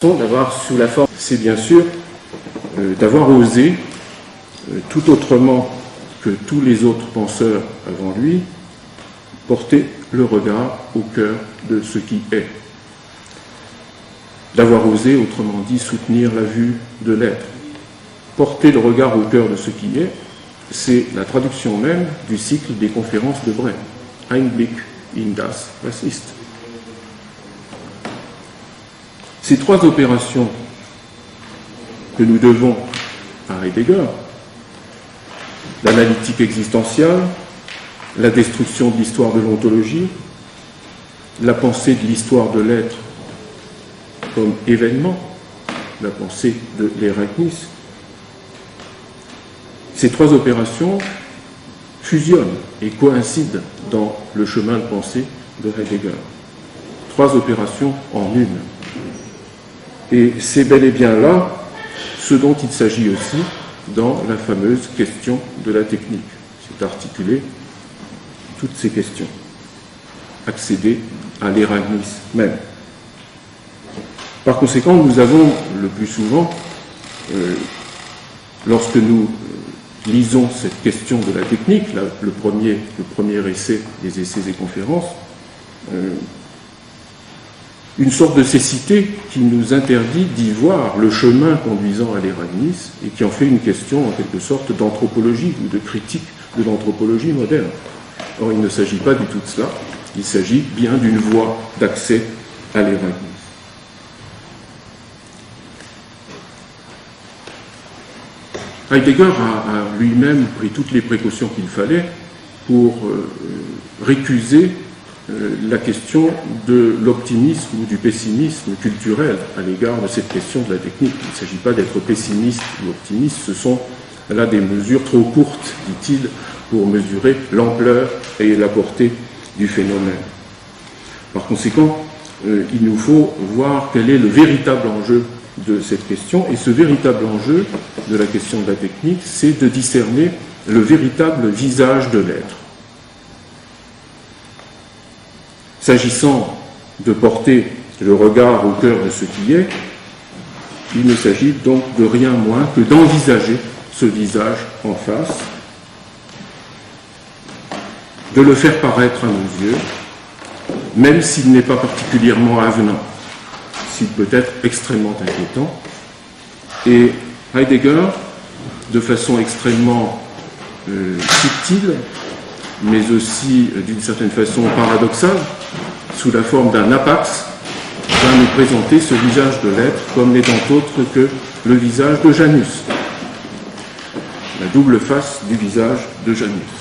D'avoir sous la forme, c'est bien sûr d'avoir osé, tout autrement que tous les autres penseurs avant lui, porter le regard au cœur de ce qui est. D'avoir osé, autrement dit, soutenir la vue de l'être. Porter le regard au cœur de ce qui est, c'est la traduction même du cycle des conférences de Bray. Ein Blick in das, was ist. Ces trois opérations que nous devons à Heidegger, l'analytique existentielle, la destruction de l'histoire de l'ontologie, la pensée de l'histoire de l'être comme événement, la pensée de l'Ereignis, ces trois opérations fusionnent et coïncident dans le chemin de pensée de Heidegger. Trois opérations en une. Et c'est bel et bien là ce dont il s'agit aussi dans la fameuse question de la technique. C'est d'articuler toutes ces questions, accéder à l'Ereignis même. Par conséquent, nous avons le plus souvent, lorsque nous lisons cette question de la technique, le premier essai des essais et conférences, une sorte de cécité qui nous interdit d'y voir le chemin conduisant à l'Ereignis et qui en fait une question en quelque sorte d'anthropologie ou de critique de l'anthropologie moderne. Or, il ne s'agit pas du tout de cela, il s'agit bien d'une voie d'accès à l'Ereignis. Heidegger a lui-même pris toutes les précautions qu'il fallait pour récuser la question de l'optimisme ou du pessimisme culturel à l'égard de cette question de la technique. Il ne s'agit pas d'être pessimiste ou optimiste, ce sont là des mesures trop courtes, dit-il, pour mesurer l'ampleur et la portée du phénomène. Par conséquent, il nous faut voir quel est le véritable enjeu de cette question, et ce véritable enjeu de la question de la technique, c'est de discerner le véritable visage de l'être. S'agissant de porter le regard au cœur de ce qui est, il ne s'agit donc de rien moins que d'envisager ce visage en face, de le faire paraître à nos yeux, même s'il n'est pas particulièrement avenant, s'il peut être extrêmement inquiétant. Et Heidegger, de façon extrêmement subtile, mais aussi d'une certaine façon paradoxale, sous la forme d'un apax, va nous présenter ce visage de l'être comme n'étant autre que le visage de Janus, la double face du visage de Janus.